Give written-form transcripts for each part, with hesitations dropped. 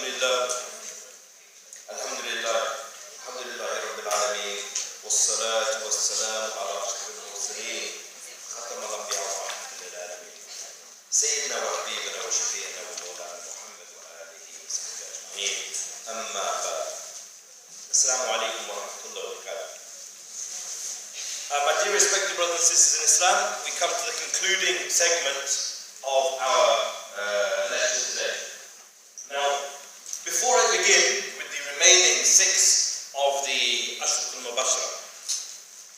Alhamdulillah, Alhamdulillah Rabbil Alameen, wassalatu wassalamu ala ashrafil mursaleen, khatam al-anbiya wa rahmatul lil alamin, Sayyidina wa Habibina wa Shafi'ina wa Mawlana Muhammad wa alihi wa sahbihi ajma'in, amma ba'd. Assalamu alaikum wa rahmatullahi wa barakatuh. My dear respected brothers and sisters in Islam, we come to the concluding segment of our lecture today. Now, before I begin with the remaining 6 of the al-Mubasharun,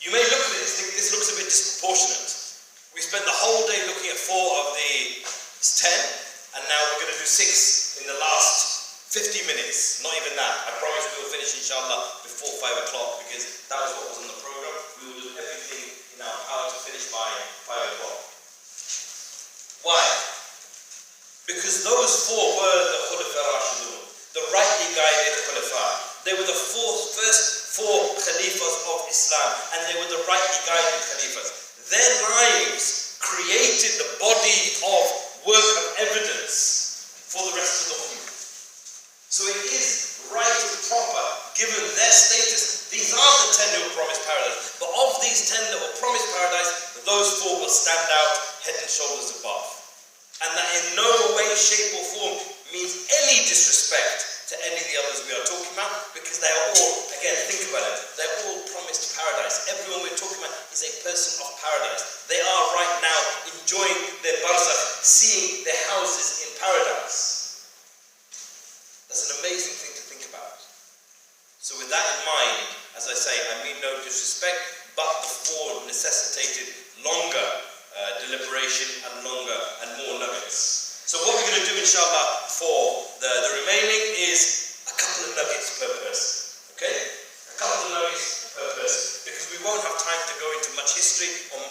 you may look at it and think this looks a bit disproportionate. We spent the whole day looking at 4 of the 10, and now we're going to do 6 in the last 50 minutes. Not even that. I promise we will finish, inshallah, before 5 o'clock, because that was what was on the program. We will do everything in our power to finish by 5 o'clock. Why? Because those 4 were the Khulafa Rashidun, the rightly guided Khulafa. They were the first 4 Khalifas of Islam, and they were the rightly guided Khalifas. Their lives created the body of work of evidence for the rest of the Ummah. So it is right and proper, given their status. These are the 10 who were promised paradise, but of these 10 that were promised paradise, those 4 will stand out head and shoulders above. And that in no way, shape or form means any disrespect to any of the others we are talking about, because they are all, again, think about it, they're all promised paradise. Everyone we're talking about is a person of paradise. They are right now enjoying their barzakh, seeing their houses in paradise. That's an amazing thing to think about. So with that in mind, as I say, I mean no disrespect, but the 4 necessitated longer deliberation and longer and more nuggets. So what we're going to do, inshallah, for the remaining is a couple of nuggets per person. Okay? A couple of nuggets per person. Because we won't have time to go into much history or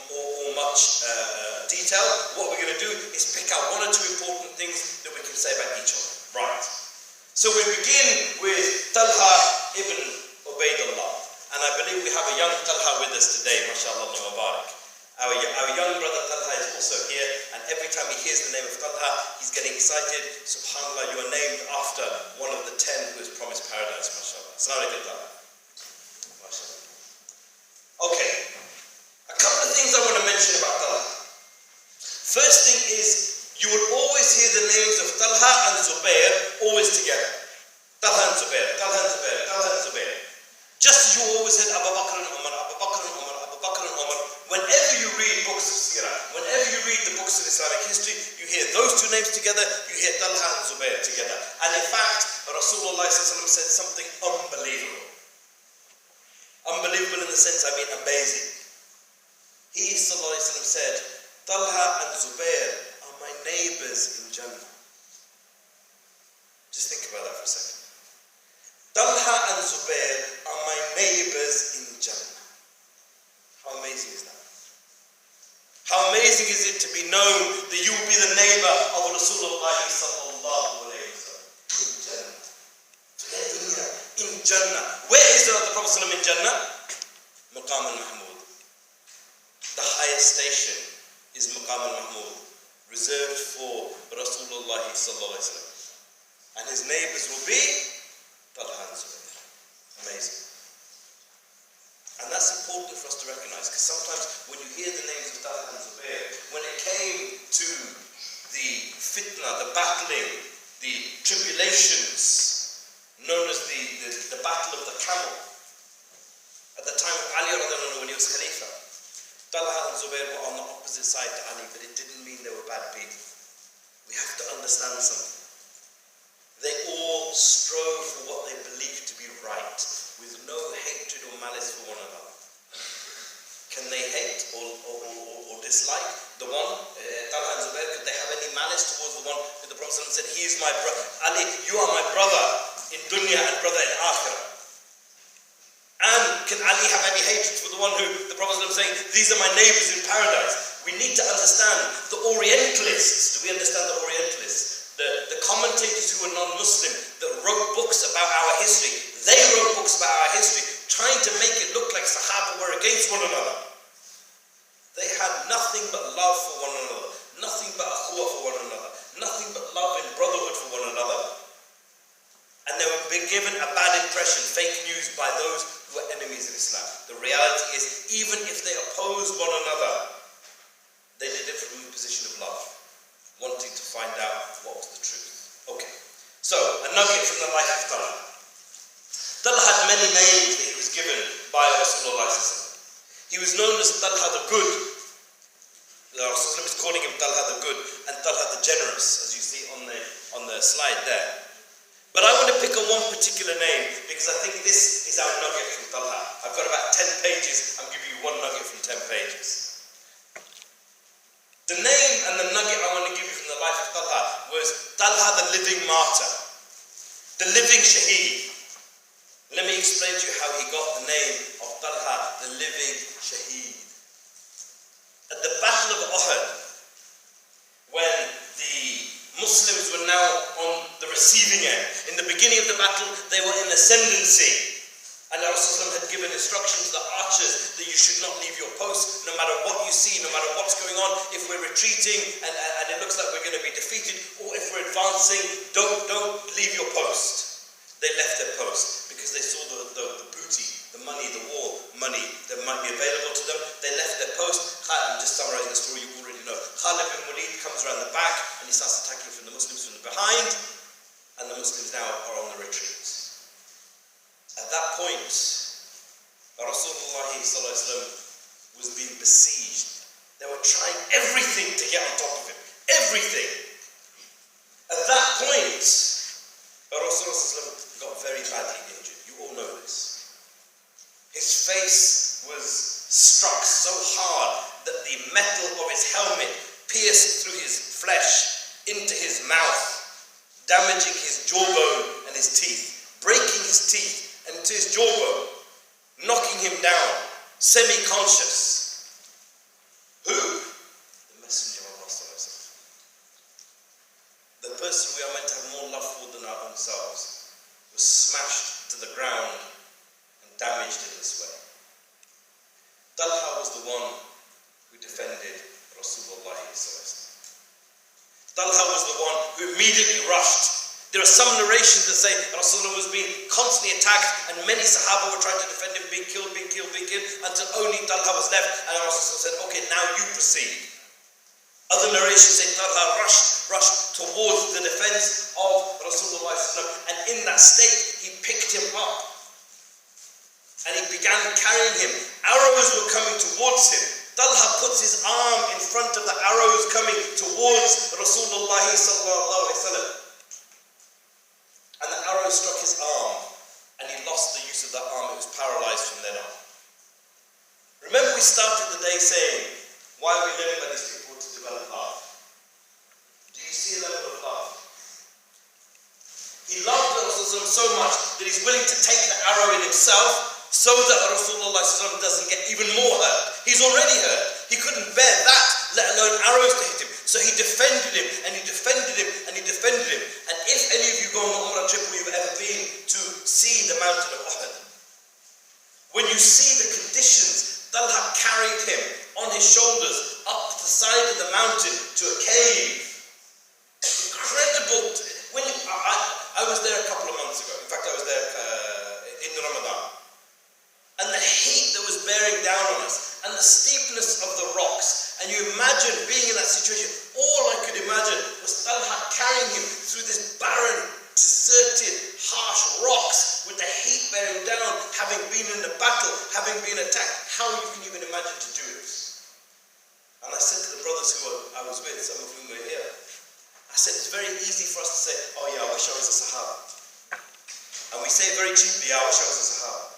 much detail. What we're going to do is pick out 1 or 2 important things that we can say about each of them. Right. So we begin with Talha ibn Ubaidullah. And I believe we have a young Talha with us today, mashallah Mubarak. Our young brother Talha is also here, and every time he hears the name of Talha, he's getting excited. SubhanAllah, you are named after one of the 10 who is promised paradise, mashallah. Assalamu alaikum, Talha. MashaAllah. Okay, a couple of things I want to mention about Talha. First thing is, you will always hear the names of Talha and Zubayr always together. Talha and Zubayr, Talha and Zubayr, Talha and Zubayr. Just as you always said Abu Bakr and Umar, Abu Bakr and Umar, Abu Bakr and Umar. Whenever you read books of Sirah, whenever you read the books of Islamic history, you hear those 2 names together, you hear Talha and Zubayr together. And in fact, Rasulullah said something unbelievable. Unbelievable in the sense, I mean amazing. He said, Talha and Zubayr are my neighbors in Jannah. Just think about that for a second. Talha and Zubayr are my neighbors in Jannah. How amazing is that? How amazing is it to be known that you will be the neighbor of Rasulullah sallallahu alayhi wa sallam in Jannah. In Jannah. Where is the Prophet in Jannah? Maqam al-Mahmud. The highest station is Maqam al-Mahmud, reserved for Rasulullah sallallahu alayhi wa sallam. And his neighbors will be Talha and Zubayr. Amazing. And that's important for us to recognize, because sometimes when you hear the names of Talha and Zubayr, when it came to the fitna, the battling, the tribulations, known as the battle of the camel, at the time of Ali when he was Khalifa, Talha and Zubayr were on the opposite side to Ali, but it didn't mean they were bad people. We have to understand something. They all strove for what they believed to be right, with no hatred or malice for one another. Can they hate or dislike the one, Talha and Zubayr? Could they have any malice towards the one who the Prophet said, he is my brother? Ali, you are my brother in dunya and brother in akhirah. And can Ali have any hatred for the one who the Prophet was saying, these are my neighbors in paradise? We need to understand the Orientalists. Do we understand the Orientalists? The commentators who were non-Muslim that wrote books about our history, they wrote books about our history, trying to make it look like Sahaba were against one another. They had nothing but love for one another, nothing but akhuwah for one another, nothing but love and brotherhood for one another. been given a bad impression, fake news, by those who are enemies of Islam. The reality is, even if they oppose one another, they did it from a position of love, wanting to find out what was the truth. Okay, so a nugget from the life of Talha. Talha had many names that he was given by Rasulullah. He was known as Talha the Good. The Rasulullah is calling him Talha the Good and Talha the Generous, as you see on the slide there. But I want to pick on one particular name because I think this is our nugget from Talha. I've got about 10 pages. I'm giving you one nugget from 10 pages. The name and the nugget I want to give you from the life of Talha was Talha the living martyr, the living shaheed. Let me explain to you how he got the name of Talha the living shaheed. At the Battle of Uhud, when the Muslims were now on the receiving end, in the beginning of the battle they were in ascendancy, and Rasulullah had given instruction to the archers that you should not leave your post no matter what you see, no matter what's going on. If we're retreating and it looks like we're going to be defeated, or if we're advancing, don't leave your post. They left their post because they saw the booty, the money, the war money that might be available to them. They left their post. I'm just summarizing the story you already know. Khalid bin Walid comes around the back and he starts attacking from the Muslims from the behind, and the Muslims now are on the retreat. At that point, Rasulullah was being besieged. They were trying everything to get on top of him. Everything. At that point, Rasulullah got very badly injured. You all know this. His face was struck so hard that the metal of his helmet pierced through his flesh into his mouth, damaging his jawbone and his teeth, breaking his teeth and to his jawbone, knocking him down, semi-conscious. Who? The Messenger of Allah. The person we are meant to have more love for than our own selves was smashed to the ground and damaged in this way. Talha was the one who defended Rasulullah. Talha was the one who immediately rushed. There are some narrations that say Rasulullah was being constantly attacked and many Sahaba were trying to defend him, being killed, until only Talha was left, and Rasulullah said, okay, now you proceed. Other narrations say Talha rushed towards the defense of Rasulullah, and in that state he picked him up and he began carrying him. Arrows were coming towards him. Talha puts his arm in front of the arrows coming towards Rasulullah sallallahu alaihi wasallam. And the arrow struck his arm, and he lost the use of that arm. It was paralyzed from then on. Remember, we started the day saying, why are we learning about these people to develop love? Do you see a level of love? He loved Rasulullah so much that he's willing to take the arrow in himself so that Rasulullah doesn't get even more hurt. He's already hurt. He couldn't bear that, let alone arrows to hit him. So he defended him, and he defended him, and he defended him. And if any of you go on the Umrah trip where you've ever been to see the mountain of Uhud, when you see the conditions, Talha carried him on his shoulders up the side of the mountain to a cave. Incredible. I was there a couple of months ago. In fact, I was there in Ramadan. And the heat that was bearing down on us, and the steepness of the rocks, and you imagine being in that situation. All I could imagine was Talha carrying him through this barren, deserted, harsh rocks with the heat bearing down, having been in a battle, having been attacked. How you can even imagine to do it? And I said to the brothers who I was with, some of whom were here, I said, it's very easy for us to say, oh yeah, I wish I was a Sahaba. And we say it very cheaply, I wish I was a Sahaba.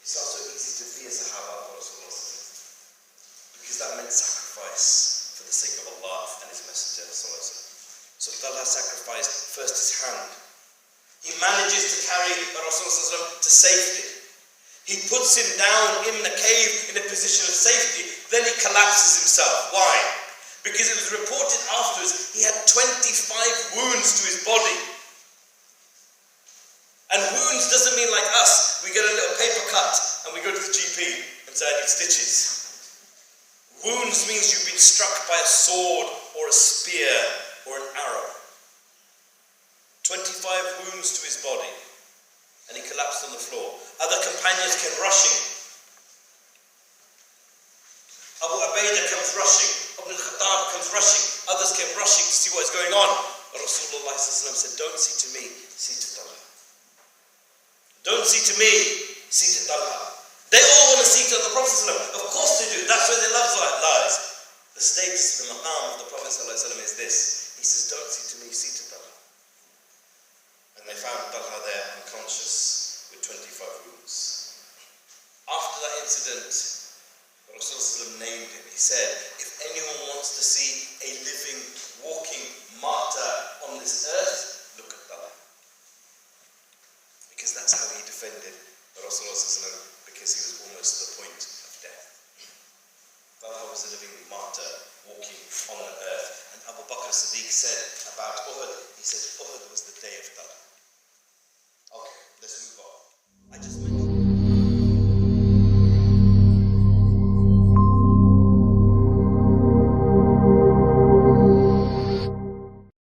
It's also easy to be a Sahaba of Rasulullah, because that meant sacrifice for the sake of Allah and His Messenger. So Talha sacrificed first his hand. He manages to carry Rasulullah to safety. He puts him down in the cave in a position of safety. Then he collapses himself. Why? Because it was reported afterwards he had 25 wounds to his body. And wounds doesn't mean like us, we get a little paper cut and we go to the GP and say, I need stitches. Wounds means you've been struck by a sword or a spear or an arrow. 25 wounds wounds to his body, and he collapsed on the floor. Other companions came rushing. Abu Ubaidah comes rushing. Ibn al-Khattab comes rushing. Others came rushing to see what is going on. But Rasulullah said, don't see to me, see to Talha. Don't see to me, see to Talha. They all want to see to the Prophet. Of course they do. That's where their love lies. The status, the maqam of the Prophet is this. He says, don't see to me, see to Talha. And they found Talha there unconscious with 25 wounds. After that incident, Rasulullah named him. He said, if anyone wants to see a living, walking martyr on this earth, look at Talha. Because that's how he defended Rasulullah, because he was almost to the point of death. Talha was a living martyr walking on the earth. And Abu Bakr Siddiq said about Uhud, he said, Uhud was the day of Talha.